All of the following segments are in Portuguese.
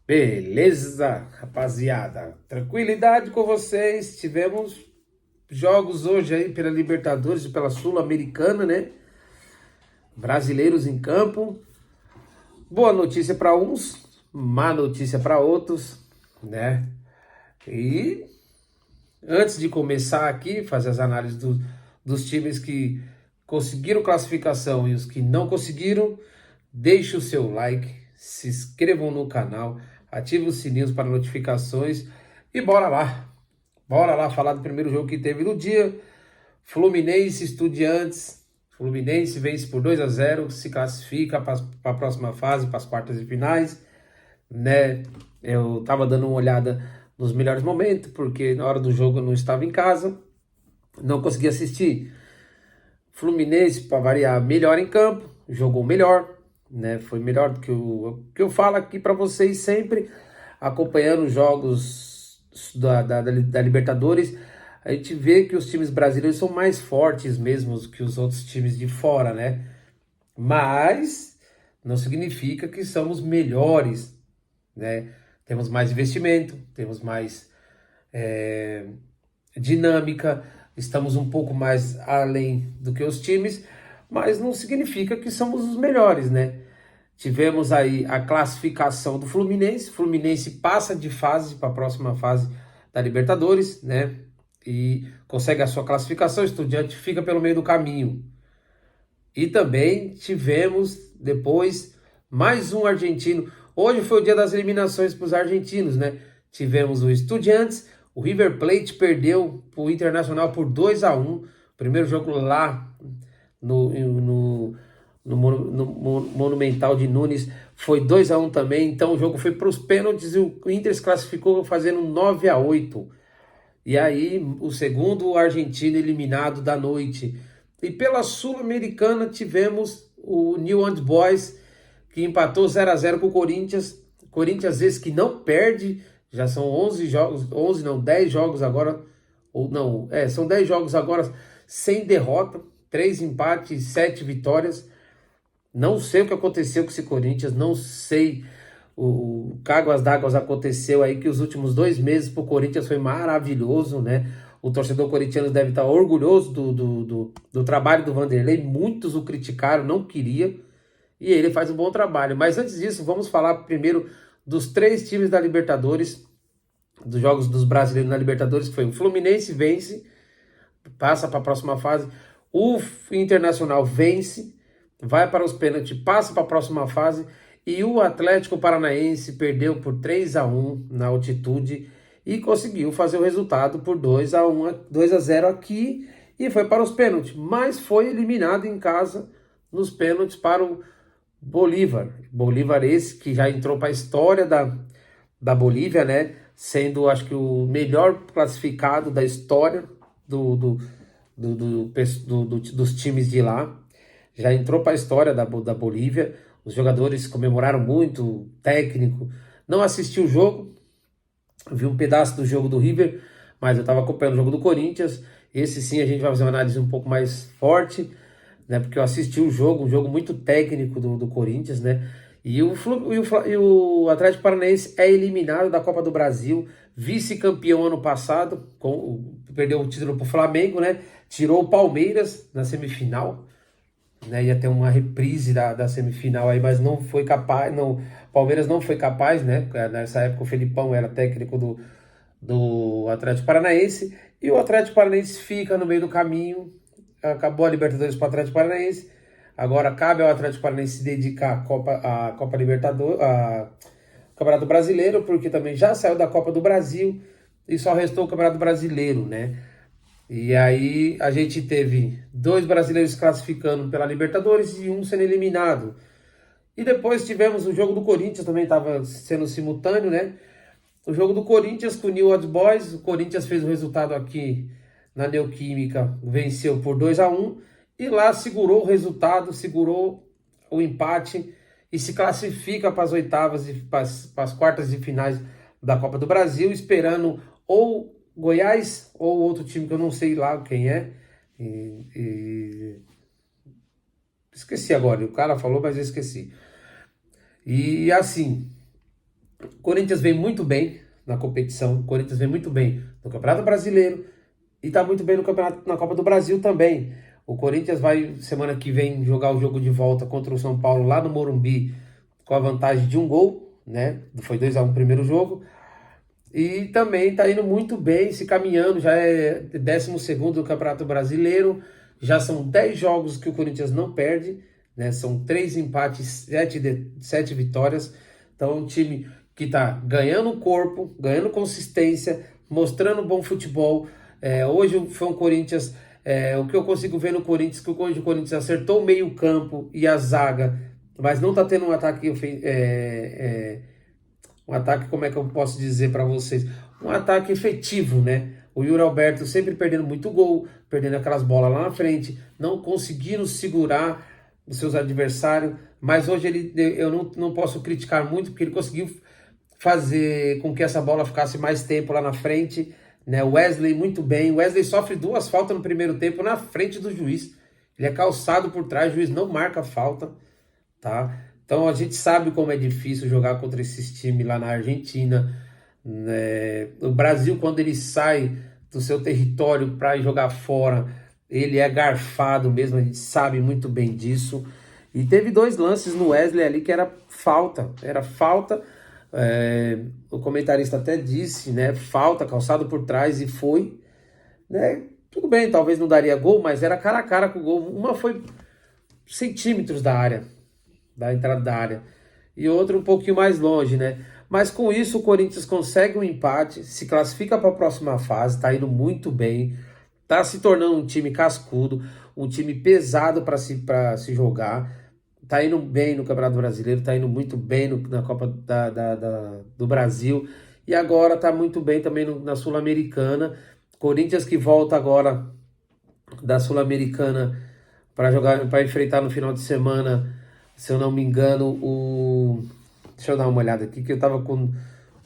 Beleza, rapaziada? Tranquilidade com vocês. Tivemos jogos hoje aí pela Libertadores e pela Sul-Americana, né? Brasileiros em campo. Boa notícia para uns, má notícia para outros, né? E antes de começar aqui, fazer as análises dos times que conseguiram classificação e os que não conseguiram, deixe o seu like, se inscrevam no canal, ative os sininhos para notificações e bora lá. Bora lá falar do primeiro jogo que teve no dia. Fluminense Estudiantes. Fluminense vence por 2-0, se classifica para a próxima fase, para as quartas de finais, né? Eu tava dando uma olhada nos melhores momentos, porque na hora do jogo eu não estava em casa, não consegui assistir. Fluminense, para variar, melhor em campo, jogou melhor, né? Foi melhor do que eu falo aqui para vocês sempre, acompanhando os jogos da Libertadores. A gente vê que os times brasileiros são mais fortes mesmo que os outros times de fora, né? Mas não significa que somos melhores, né? Temos mais investimento, temos mais dinâmica, estamos um pouco mais além do que os times, mas não significa que somos os melhores, né? Tivemos aí a classificação do Fluminense. Fluminense passa de fase para a próxima fase da Libertadores, né? E consegue a sua classificação. O Estudiante fica pelo meio do caminho. E também tivemos depois mais um argentino. Hoje foi o dia das eliminações para os argentinos, né? Tivemos o Estudiantes, o River Plate perdeu para o Internacional por 2-1. Primeiro jogo lá no Monumental de Nunes foi 2-1 também. Então o jogo foi para os pênaltis e o Inter se classificou fazendo 9-8. E aí, o segundo argentino eliminado da noite. E pela Sul-Americana tivemos o New Old Boys, que empatou 0-0 com o Corinthians. Corinthians, esse que não perde, já são 11 jogos, 11 não, 10 jogos agora, ou não, são 10 jogos agora sem derrota, 3 empates, 7 vitórias. Não sei o que aconteceu com esse Corinthians, não sei. O Cáguas d'Águas aconteceu aí que os últimos 2 meses pro Corinthians foi maravilhoso, né? O torcedor corintiano deve estar orgulhoso do trabalho do Vanderlei. Muitos o criticaram, não queria. E ele faz um bom trabalho. Mas antes disso, vamos falar primeiro dos 3 times da Libertadores, dos jogos dos brasileiros na Libertadores, que foi o Fluminense vence, passa para a próxima fase. O Internacional vence, vai para os pênaltis, passa para a próxima fase. E o Atlético Paranaense perdeu por 3-1 na altitude e conseguiu fazer o resultado por 2-0 aqui e foi para os pênaltis. Mas foi eliminado em casa nos pênaltis para o Bolívar. Bolívar esse que já entrou para a história da Bolívia, né? Sendo, acho que, o melhor classificado da história dos times de lá. Já entrou para a história da Bolívia. Os jogadores comemoraram muito, o técnico. Não assisti o jogo, vi um pedaço do jogo do River, mas eu estava acompanhando o jogo do Corinthians. Esse sim a gente vai fazer uma análise um pouco mais forte, né? Porque eu assisti o jogo, um jogo muito técnico do Corinthians, né? E o Atlético Paranaense é eliminado da Copa do Brasil, vice-campeão ano passado, perdeu o título para o Flamengo, né? Tirou o Palmeiras na semifinal, né? Ia ter uma reprise da semifinal aí, mas não foi capaz, não, Palmeiras não foi capaz, né? Nessa época o Felipão era técnico do Atlético Paranaense, e o Atlético Paranaense fica no meio do caminho. Acabou a Libertadores para o Atlético Paranaense, agora cabe ao Atlético Paranaense se dedicar à Copa Libertadores, a Campeonato Brasileiro, porque também já saiu da Copa do Brasil e só restou o Campeonato Brasileiro, né? E aí a gente teve 2 brasileiros classificando pela Libertadores e um sendo eliminado. E depois tivemos o jogo do Corinthians, também estava sendo simultâneo, né? O jogo do Corinthians com o New Old Boys. O Corinthians fez o resultado aqui na Neoquímica, venceu por 2-1. E lá segurou o resultado, segurou o empate e se classifica para as oitavas e para as quartas de finais da Copa do Brasil, esperando ou Goiás ou outro time que eu não sei lá quem é. Esqueci agora, o cara falou, mas eu esqueci. E assim, O Corinthians vem muito bem na competição, o Corinthians vem muito bem no Campeonato Brasileiro e está muito bem no campeonato, na Copa do Brasil também. O Corinthians vai, semana que vem, jogar o jogo de volta contra o São Paulo lá no Morumbi com a vantagem de 1 gol, né? Foi 2-1 o primeiro jogo. E também está indo muito bem, se caminhando, já é 12º do Campeonato Brasileiro, já são 10 jogos que o Corinthians não perde, né? São 3 empates, 7 vitórias. Então é um time que está ganhando corpo, ganhando consistência, mostrando bom futebol. Hoje foi um Corinthians, o que eu consigo ver no Corinthians, que hoje o Corinthians acertou o meio campo e a zaga, mas não está tendo um ataque um ataque, como é que eu posso dizer para vocês? Um ataque efetivo, né? O Yuri Alberto sempre perdendo muito gol, perdendo aquelas bolas lá na frente, não conseguindo segurar os seus adversários, mas hoje eu não posso criticar muito, porque ele conseguiu fazer com que essa bola ficasse mais tempo lá na frente, né? O Wesley muito bem, o Wesley sofre 2 faltas no primeiro tempo na frente do juiz, ele é calçado por trás, o juiz não marca a falta, tá? Então a gente sabe como é difícil jogar contra esses times lá na Argentina, né? O Brasil, quando ele sai do seu território para jogar fora, ele é garfado mesmo, a gente sabe muito bem disso. E teve 2 lances no Wesley ali que era falta. O comentarista até disse, né? Falta, calçado por trás, e foi, né? Tudo bem, talvez não daria gol, mas era cara a cara com o gol. Uma foi centímetros da área, da entrada da área, e outra um pouquinho mais longe, né? Mas com isso o Corinthians consegue um empate, se classifica para a próxima fase, tá indo muito bem, tá se tornando um time cascudo, um time pesado para se jogar, tá indo bem no Campeonato Brasileiro, tá indo muito bem na Copa do Brasil, e agora tá muito bem também na Sul-Americana. Corinthians que volta agora da Sul-Americana para jogar, para enfrentar no final de semana, se eu não me engano, deixa eu dar uma olhada aqui, que eu tava com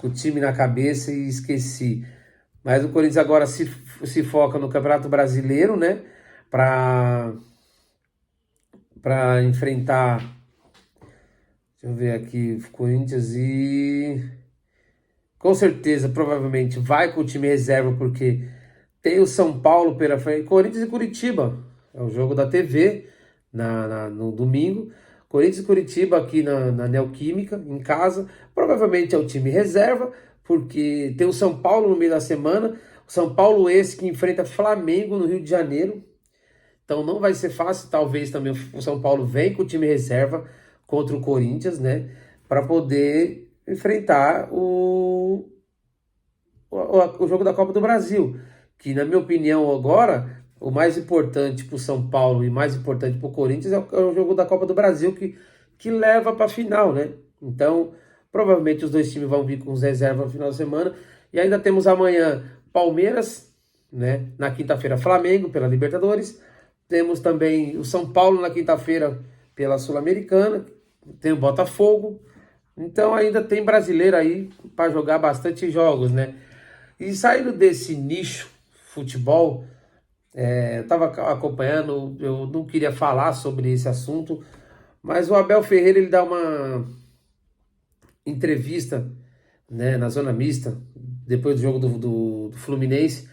o time na cabeça e esqueci. Mas o Corinthians agora se foca no Campeonato Brasileiro, né? Para enfrentar. Deixa eu ver aqui, Corinthians e. Com certeza, provavelmente vai com o time reserva, porque tem o São Paulo pela frente. Corinthians e Curitiba. É o jogo da TV no domingo. Corinthians e Curitiba aqui na Neoquímica, em casa. Provavelmente é o time reserva, porque tem o São Paulo no meio da semana. O São Paulo esse que enfrenta Flamengo no Rio de Janeiro. Então não vai ser fácil. Talvez também o São Paulo venha com o time reserva contra o Corinthians, né? Para poder enfrentar o jogo da Copa do Brasil. Que, na minha opinião, agora, o mais importante para o São Paulo e mais importante para o Corinthians é o jogo da Copa do Brasil que leva para a final, né? Então, provavelmente os 2 times vão vir com os reservas no final de semana. E ainda temos amanhã Palmeiras, né? Na quinta-feira Flamengo pela Libertadores. Temos também o São Paulo na quinta-feira pela Sul-Americana. Tem o Botafogo. Então ainda tem brasileiro aí para jogar bastante jogos, né? E saindo desse nicho futebol, eu estava acompanhando, eu não queria falar sobre esse assunto, mas o Abel Ferreira ele dá uma entrevista, né, na zona mista, depois do jogo do Fluminense,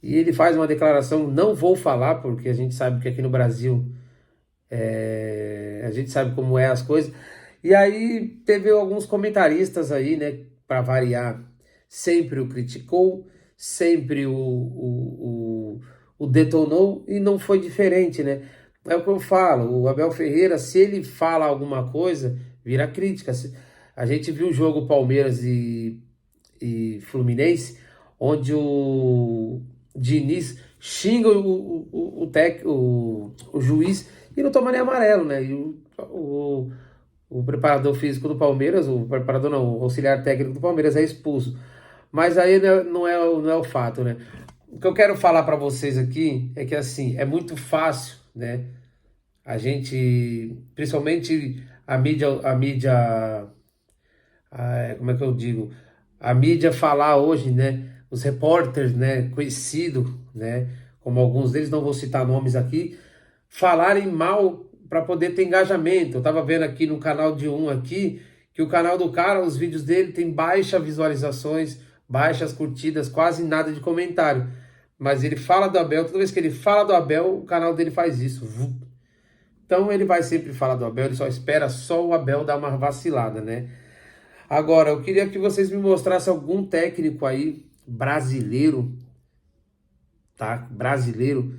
e ele faz uma declaração, não vou falar, porque a gente sabe que aqui no Brasil a gente sabe como é as coisas. E aí teve alguns comentaristas aí, né, para variar, sempre o criticou, sempre o detonou, e não foi diferente, né? É o que eu falo, o Abel Ferreira, se ele fala alguma coisa, vira crítica. A gente viu o jogo Palmeiras e Fluminense, onde o Diniz xinga o juiz e não toma nem amarelo, né? E o preparador físico do Palmeiras, o preparador não, o auxiliar técnico do Palmeiras é expulso. Mas aí não é o fato, né? O que eu quero falar para vocês aqui é que, assim, é muito fácil, né? A gente, principalmente como é que eu digo? A mídia falar hoje, né? Os repórteres, né? Conhecidos, né? Como alguns deles, não vou citar nomes aqui, falarem mal para poder ter engajamento. Eu estava vendo aqui no canal de um aqui, que o canal do cara, os vídeos dele tem baixas visualizações, baixas curtidas, quase nada de comentário. Mas ele fala do Abel, toda vez que ele fala do Abel, o canal dele faz isso. Então ele vai sempre falar do Abel, ele só espera só o Abel dar uma vacilada, né? Agora, eu queria que vocês me mostrassem algum técnico aí, brasileiro, tá? Brasileiro,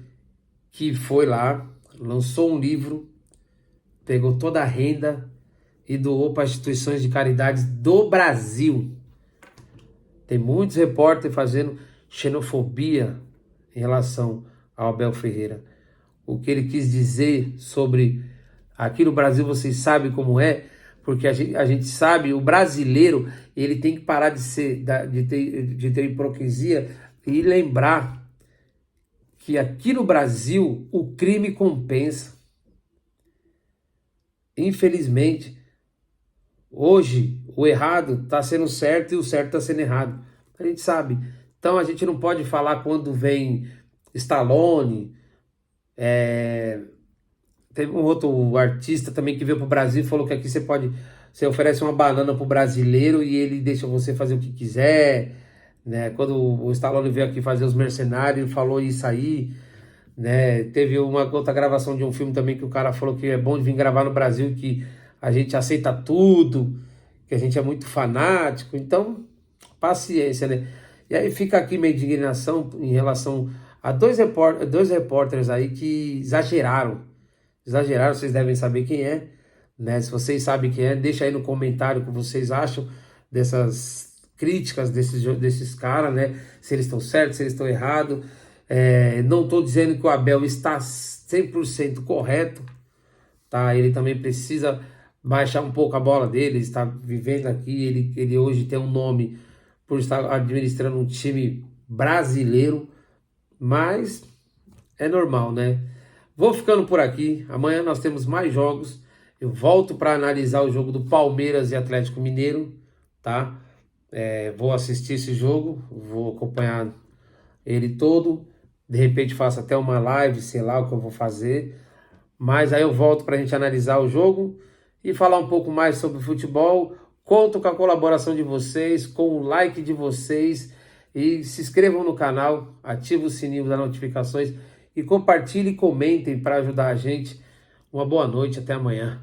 que foi lá, lançou um livro, pegou toda a renda e doou para instituições de caridade do Brasil. Tem muitos repórteres fazendo xenofobia em relação ao Abel Ferreira. O que ele quis dizer sobre aqui no Brasil, vocês sabem como é, porque a gente sabe, o brasileiro, ele tem que parar de ter hipocrisia e lembrar que aqui no Brasil o crime compensa. Infelizmente, hoje o errado está sendo certo e o certo está sendo errado. A gente sabe. Então a gente não pode falar quando vem Stallone. Teve um outro artista também que veio pro Brasil e falou que aqui você oferece uma banana pro brasileiro e ele deixa você fazer o que quiser, né? Quando o Stallone veio aqui fazer Os Mercenários, ele falou isso aí, né? Teve uma outra gravação de um filme também que o cara falou que é bom de vir gravar no Brasil, que a gente aceita tudo, que a gente é muito fanático, então, paciência, né? E aí fica aqui minha indignação em relação a dois repórteres aí que exageraram, vocês devem saber quem é, né? Se vocês sabem quem é, deixa aí no comentário o que vocês acham dessas críticas desses caras, né? Se eles estão certos, se eles estão errados. Não estou dizendo que o Abel está 100% correto, tá? Ele também precisa baixar um pouco a bola dele, ele está vivendo aqui, ele hoje tem um nome por estar administrando um time brasileiro, mas é normal, né? Vou ficando por aqui. Amanhã nós temos mais jogos. Eu volto para analisar o jogo do Palmeiras e Atlético Mineiro, tá? Vou assistir esse jogo, vou acompanhar ele todo. De repente faço até uma live, sei lá o que eu vou fazer. Mas aí eu volto para a gente analisar o jogo e falar um pouco mais sobre futebol. Conto com a colaboração de vocês, com o like de vocês. E se inscrevam no canal, ativem o sininho das notificações. E compartilhem e comentem para ajudar a gente. Uma boa noite, até amanhã.